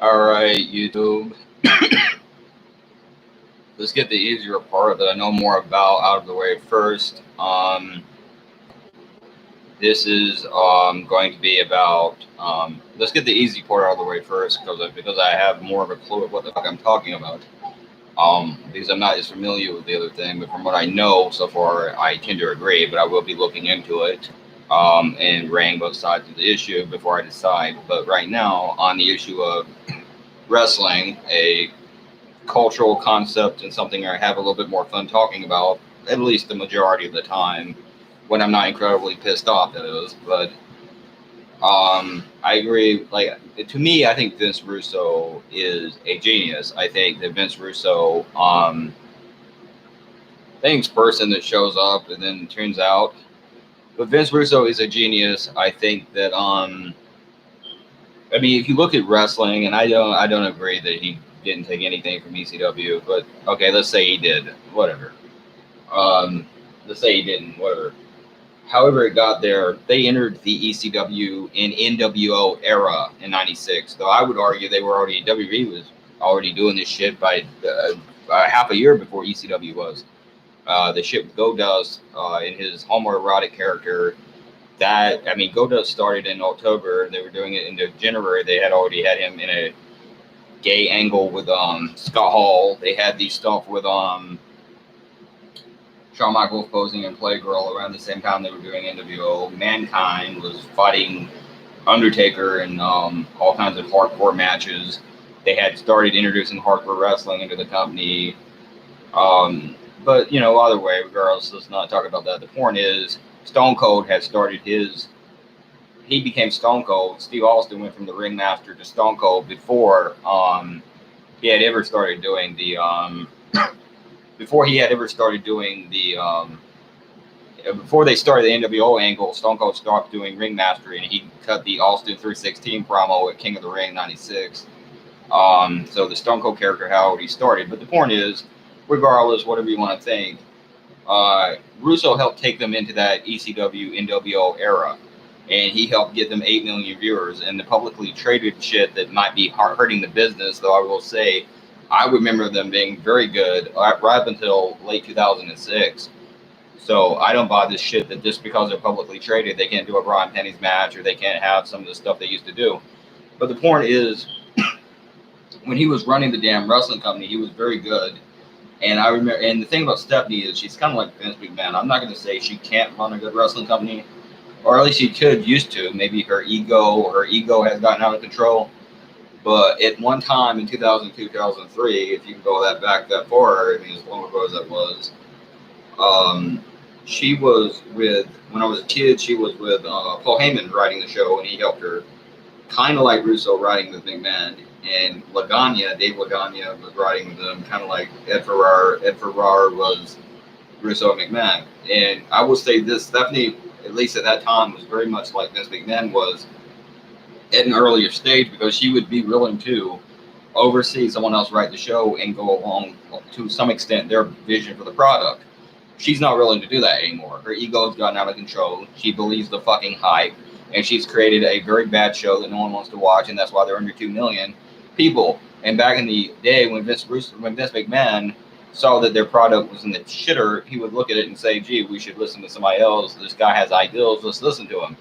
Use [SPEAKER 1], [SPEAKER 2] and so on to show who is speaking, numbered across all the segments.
[SPEAKER 1] Alright, YouTube. Let's get the easier part that I know more about out of the way first. This is going to be about. Let's get the easy part out of the way first, because I have more of a clue of what the fuck I'm talking about. Because I'm not as familiar with the other thing, but from what I know so far, I tend to agree. But I will be looking into it and weighing both sides of the issue before I decide. But right now, on the issue of wrestling, a cultural concept and something I have a little bit more fun talking about, at least the majority of the time, when I'm not incredibly pissed off, that is. But I agree. Like, to me, I think Vince Russo is a genius. I think that Vince Russo, thanks person that shows up and then turns out. But Vince Russo is a genius. I think that I mean, if you look at wrestling, and I don't agree that he didn't take anything from ECW, but okay, let's say he did, whatever. Let's say he didn't, whatever. However it got there, they entered the ECW and NWO era in '96. Though I would argue they were already, WWE was already doing this shit by half a year before ECW was. The shit with Goldust in his homoerotic character. Goldust started in October. They were doing it into January. They had already had him in a gay angle with Scott Hall. They had these stuff with Shawn Michaels posing in Playgirl around the same time they were doing NWO. Mankind was fighting Undertaker in all kinds of hardcore matches. They had started introducing hardcore wrestling into the company. But, either way, regardless, let's not talk about that. The point is, Stone Cold had started he became Stone Cold. Steve Austin went from the Ringmaster to Stone Cold before he had ever started doing the before they started the NWO angle. Stone Cold stopped doing Ringmaster, and he cut the Austin 316 promo at King of the Ring '96. So the Stone Cold character had already started. But the point is, regardless, whatever you want to think, Russo helped take them into that ECW NWO era, and he helped get them 8 million viewers. And the publicly traded shit that might be hurting the business, though I will say, I remember them being very good right up until late 2006. So I don't buy this shit that just because they're publicly traded, they can't do a Brian Penny's match or they can't have some of the stuff they used to do. But the point is, when he was running the damn wrestling company, he was very good. And I remember, and the thing about Stephanie is she's kind of like Vince McMahon. I'm not going to say she can't run a good wrestling company, or at least she used to. Maybe her ego has gotten out of control. But at one time in 2002, 2003, if you can go back that far, I mean, as long ago as that was, she was with, when I was a kid, she was with Paul Heyman writing the show, and he helped her, kind of like Russo writing with McMahon. And Dave Lagana was writing with them, kind of like Ed Ferrar. Ed Ferrar was Russo and McMahon. And I will say this, Stephanie, at least at that time, was very much like Vince McMahon was at an earlier stage, because she would be willing to oversee someone else write the show and go along to some extent their vision for the product. She's not willing to do that anymore. Her ego's gotten out of control. She believes the fucking hype, and she's created a very bad show that no one wants to watch, and that's why they're under 2 million people. And back in the day when Vince McMahon saw that their product was in the shitter, he would look at it and say, gee, we should listen to somebody else. This guy has ideals. Let's listen to him.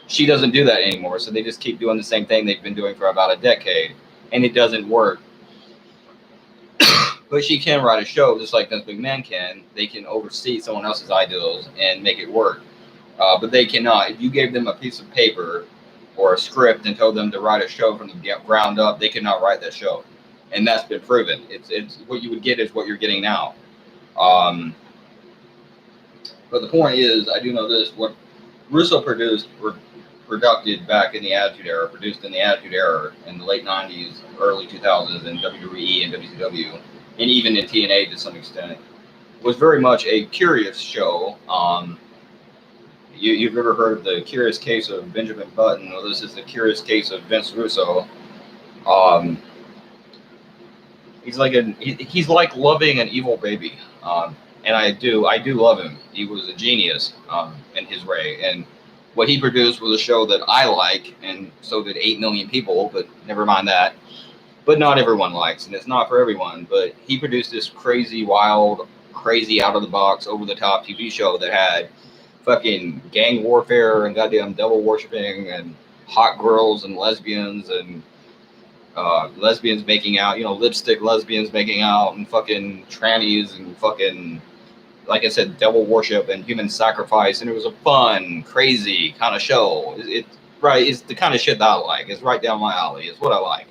[SPEAKER 1] She doesn't do that anymore, so they just keep doing the same thing they've been doing for about a decade, and it doesn't work. But she can write a show just like Vince McMahon can. They can oversee someone else's ideals and make it work. But they cannot. If you gave them a piece of paper or a script and told them to write a show from the ground up, they cannot write that show. And that's been proven. It's what you would get is what you're getting now. But the point is, I do know this, what Russo produced back in the Attitude Era, produced in the Attitude Era in the late 90s, early 2000s in WWE and WCW, and even in TNA to some extent, was very much a curious show. You've ever heard of the Curious Case of Benjamin Button? Well, this is the Curious Case of Vince Russo. He's like loving an evil baby, and I do love him. He was a genius in his way, and what he produced was a show that I like, and so did 8 million people. But never mind that. but not everyone likes, and it's not for everyone. But he produced this crazy, wild, crazy, out of the box, over the top TV show that had fucking gang warfare and goddamn devil worshipping and hot girls and lesbians and lesbians making out, lipstick lesbians making out, and fucking trannies and fucking, like I said, devil worship and human sacrifice. And it was a fun, crazy kind of show. It's the kind of shit that I like. It's right down my alley. It's what I like.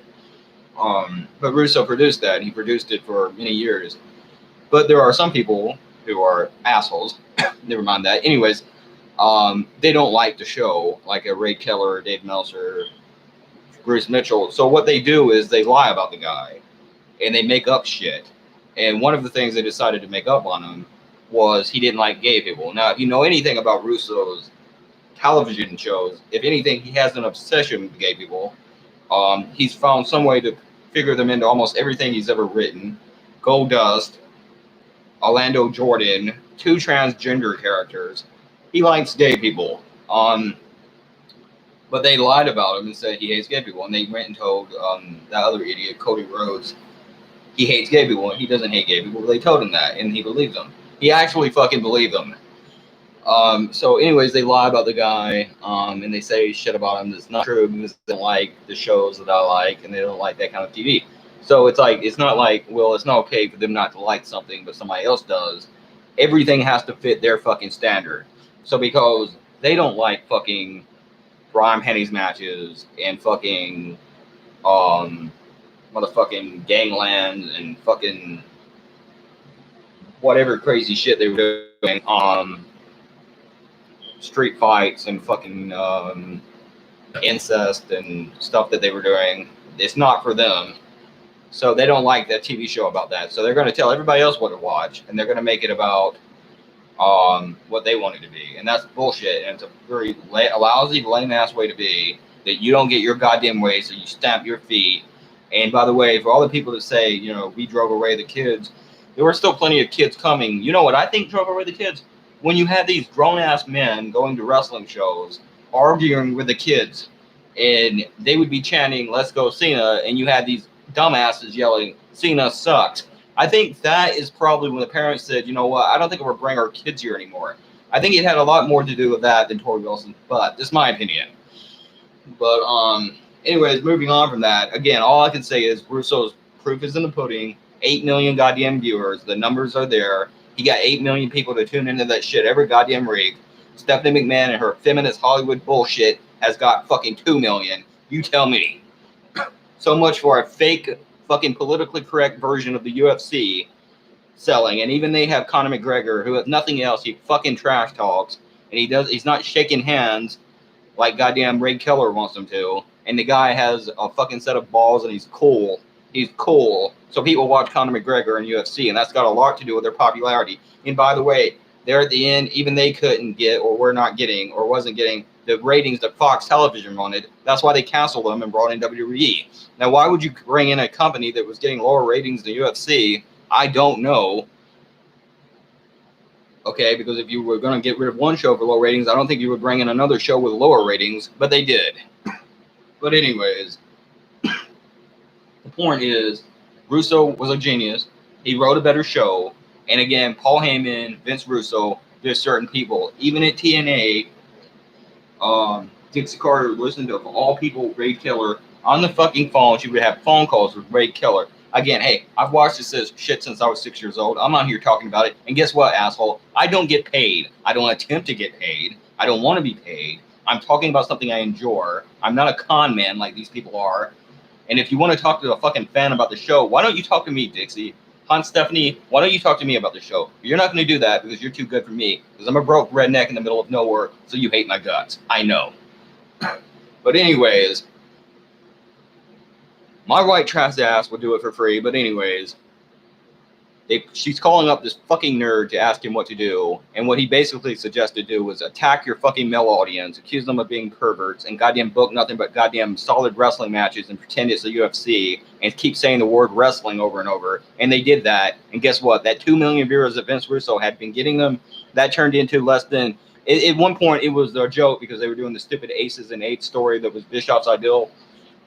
[SPEAKER 1] But Russo produced that, and he produced it for many years. But there are some people who are assholes. Never mind that. Anyways, they don't like the show, like a Ray Keller, Dave Meltzer, Bruce Mitchell. So what they do is they lie about the guy, and they make up shit. And one of the things they decided to make up on him was he didn't like gay people. Now, if you know anything about Russo's television shows, if anything, he has an obsession with gay people. He's found some way to figure them into almost everything he's ever written. Goldust, Orlando Jordan, 2 transgender characters. He likes gay people. But they lied about him and said he hates gay people. And they went and told that other idiot, Cody Rhodes, he hates gay people and he doesn't hate gay people. They told him that, and he believed them. He actually fucking believed them. So anyways, they lie about the guy, and they say shit about him that's not true because they don't like the shows that I like, and they don't like that kind of TV. So it's like, it's not like, well, it's not okay for them not to like something, but somebody else does. Everything has to fit their fucking standard. So because they don't like fucking Brian Penny's matches and fucking motherfucking gangland and fucking whatever crazy shit they were doing, street fights and fucking incest and stuff that they were doing. It's not for them. So they don't like that TV show about that. So they're going to tell everybody else what to watch, and they're going to make it about what they want it to be. And that's bullshit. And it's a very lousy, lame-ass way to be, that you don't get your goddamn way, so you stamp your feet. And by the way, for all the people that say, we drove away the kids, there were still plenty of kids coming. You know what I think drove away the kids? When you had these grown-ass men going to wrestling shows, arguing with the kids, and they would be chanting, "Let's go Cena," and you had these dumbasses yelling, "Cena sucks." I think that is probably when the parents said, you know what, I don't think we're bringing our kids here anymore. I think it had a lot more to do with that than Tori Wilson, but this is my opinion. But anyways, moving on from that, again, all I can say is Russo's proof is in the pudding. 8 million goddamn viewers. The numbers are there. He got 8 million people to tune into that shit every goddamn week. Stephanie McMahon and her feminist Hollywood bullshit has got fucking 2 million. You tell me. So much for a fake fucking politically correct version of the UFC selling. And even they have Conor McGregor, who, if nothing else, he fucking trash talks, and he's not shaking hands like goddamn Ray Keller wants him to. And the guy has a fucking set of balls, and he's cool. He's cool. So people watch Conor McGregor in UFC, and that's got a lot to do with their popularity. And by the way, there at the end, even they couldn't get, or were not getting, or wasn't getting the ratings that Fox Television wanted. That's why they canceled them and brought in WWE. Now, why would you bring in a company that was getting lower ratings than UFC? I don't know. Okay, because if you were going to get rid of one show for low ratings, I don't think you would bring in another show with lower ratings, but they did. But anyways, the point is, Russo was a genius. He wrote a better show. And again, Paul Heyman, Vince Russo, there's certain people. Even at TNA, Dixie Carter listened to, of all people, Ray Keller on the fucking phone. She would have phone calls with Ray Keller. Again, hey, I've watched this shit since I was 6 years old. I'm on here talking about it. And guess what, asshole? I don't get paid. I don't attempt to get paid. I don't want to be paid. I'm talking about something I enjoy. I'm not a con man like these people are. And if you want to talk to a fucking fan about the show, why don't you talk to me, Dixie? Aunt Stephanie, why don't you talk to me about the show? You're not going to do that because you're too good for me. Because I'm a broke redneck in the middle of nowhere, so you hate my guts. I know. But anyways, my white trash ass would do it for free. But anyways, she's calling up this fucking nerd to ask him what to do. And what he basically suggested to do was attack your fucking male audience, accuse them of being perverts, and goddamn book nothing but goddamn solid wrestling matches and pretend it's the UFC and keep saying the word wrestling over and over. And they did that. And guess what? That 2 million viewers that Vince Russo had been getting them, that turned into less than... At one point, it was a joke because they were doing the stupid Aces and Eights story that was Bischoff's ideal.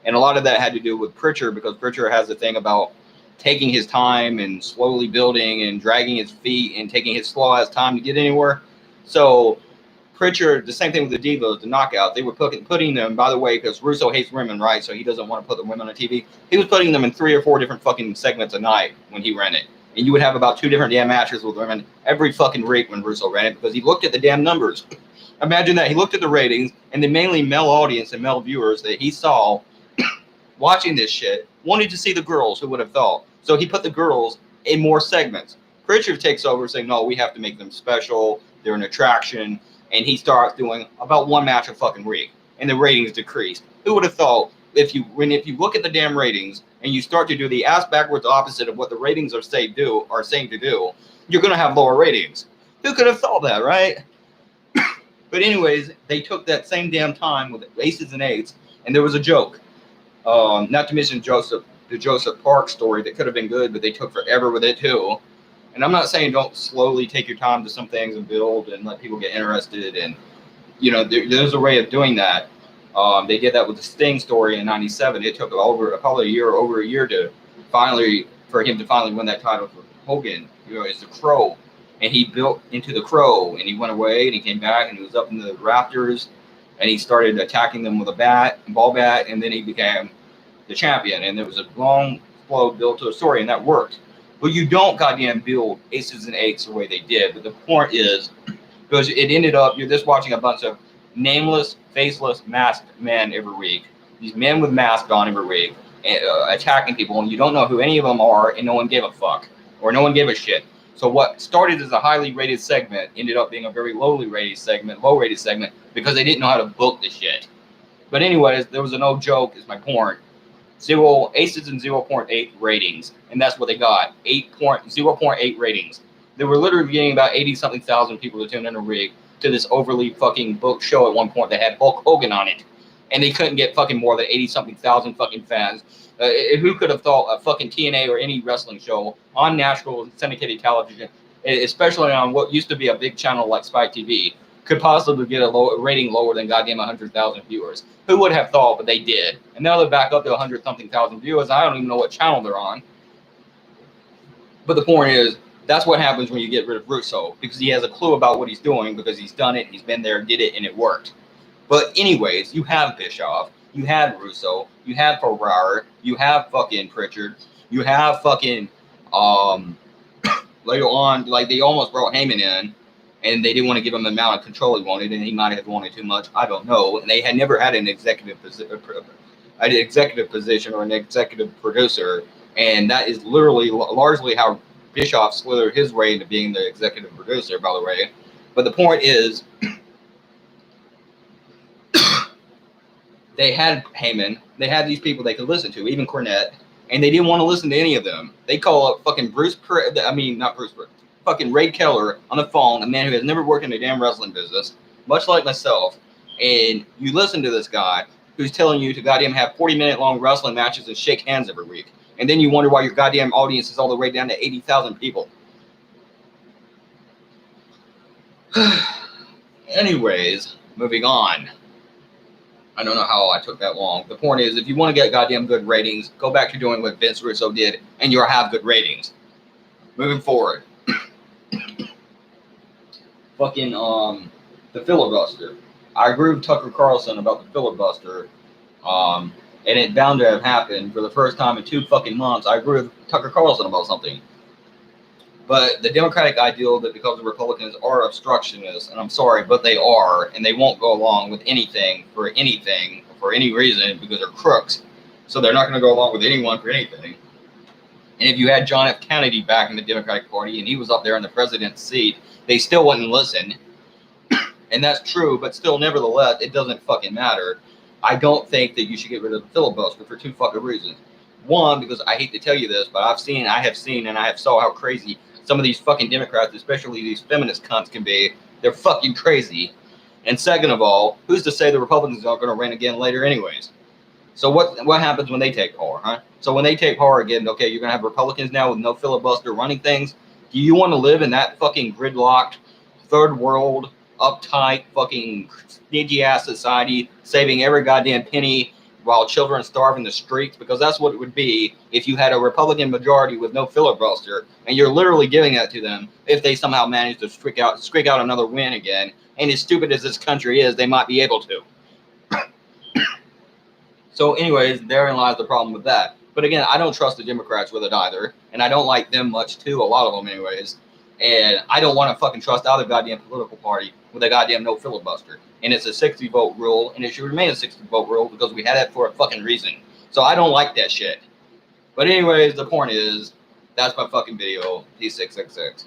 [SPEAKER 1] And a lot of that had to do with Pritchard, because Pritchard has a thing about taking his time and slowly building and dragging his feet and taking his slow ass time to get anywhere. So Pritchard, the same thing with the Divas, the Knockout, they were putting them, by the way, because Russo hates women, right? So he doesn't want to put the women on TV. He was putting them in 3 or 4 different fucking segments a night when he ran it. And you would have about 2 different damn matches with women every fucking week when Russo ran it, because he looked at the damn numbers. Imagine that. He looked at the ratings, and the mainly male audience and male viewers that he saw watching this shit wanted to see the girls. Who would have thought? So he put the girls in more segments. Pritchard takes over saying, no, we have to make them special. They're an attraction. And he starts doing about 1 match a fucking week, and the ratings decreased. Who would have thought if you look at the damn ratings and you start to do the ass backwards opposite of what the ratings are saying to do, you're going to have lower ratings. Who could have thought that, right? But anyways, they took that same damn time with aces and eights, and there was a joke. Not to mention the Joseph Park story that could have been good, but they took forever with it too. And I'm not saying don't slowly take your time to some things and build and let people get interested. And, you know, there's a way of doing that. They did that with the Sting story in '97. It took over a year to for him to finally win that title for Hogan. You know, it's the Crow. And he built into the Crow, and he went away, and he came back, and he was up in the rafters, and he started attacking them with a ball bat, and then he became the champion. And there was a long flow built to a story, and that worked. But you don't goddamn build aces and eights the way they did. But the point is, because it ended up, you're just watching a bunch of nameless, faceless, masked men every week. These men with masks on every week, attacking people, and you don't know who any of them are, and no one gave a fuck, or no one gave a shit. So what started as a highly rated segment ended up being a very low rated segment, because they didn't know how to book the shit. But anyways, there was an old joke, is my point. Aces and 0.8 ratings, and that's what they got. 0.8 ratings. They were literally getting about 80-something thousand people to tune in a week to this overly fucking booked show at one point that had Hulk Hogan on it, and they couldn't get fucking more than 80-something thousand fucking fans. Who could have thought a fucking TNA or any wrestling show on national syndicated television, especially on what used to be a big channel like Spike TV, could possibly get a rating lower than goddamn 100,000 viewers? Who would have thought? But they did. And now they're back up to 100-something thousand viewers. I don't even know what channel they're on. But the point is, that's what happens when you get rid of Russo, because he has a clue about what he's doing, because he's done it, he's been there, did it, and it worked. But anyways, you have Bischoff, you had Russo, you had Ferrara, you have fucking Pritchard, you have fucking later on, like they almost brought Heyman in, and they didn't want to give him the amount of control he wanted, and he might have wanted too much. I don't know. And they had never had an executive position or an executive producer, and that is literally largely how Bischoff slithered his way into being the executive producer, by the way. But the point is, they had Heyman, they had these people they could listen to, even Cornette, and they didn't want to listen to any of them. They call up fucking fucking Ray Keller on the phone, a man who has never worked in a damn wrestling business, much like myself, and you listen to this guy who's telling you to goddamn have 40-minute long wrestling matches and shake hands every week. And then you wonder why your goddamn audience is all the way down to 80,000 people. Anyways, moving on. I don't know how I took that long. The point is, if you want to get goddamn good ratings, go back to doing what Vince Russo did, and you'll have good ratings. Moving forward. Fucking, the filibuster. I agree with Tucker Carlson about the filibuster, and it bound to have happened for the first time in 2 fucking months. I agree with Tucker Carlson about something. But the Democratic ideal that because the Republicans are obstructionists, and I'm sorry, but they are, and they won't go along with anything, for any reason, because they're crooks. So they're not going to go along with anyone for anything. And if you had John F. Kennedy back in the Democratic Party, and he was up there in the president's seat, they still wouldn't listen. And that's true, but still, nevertheless, it doesn't fucking matter. I don't think that you should get rid of the filibuster for 2 fucking reasons. One, because I hate to tell you this, but I have seen, and I have saw how crazy some of these fucking Democrats, especially these feminist cunts, can be. They're fucking crazy. And second of all, who's to say the Republicans aren't going to run again later anyways? So what happens when they take power, huh? So when they take power again, okay, you're going to have Republicans now with no filibuster running things. Do you want to live in that fucking gridlocked, third world, uptight, fucking stingy-ass society, saving every goddamn penny, while children starve in the streets, because that's what it would be if you had a Republican majority with no filibuster, and you're literally giving that to them if they somehow manage to squeak out another win again. And as stupid as this country is, they might be able to. So anyways, therein lies the problem with that. But again, I don't trust the Democrats with it either, and I don't like them much too, a lot of them anyways. And I don't want to fucking trust either goddamn political party with a goddamn no filibuster. And it's a 60 vote rule, and it should remain a 60 vote rule because we had it for a fucking reason. So I don't like that shit. But anyways, the point is, that's my fucking video. P666.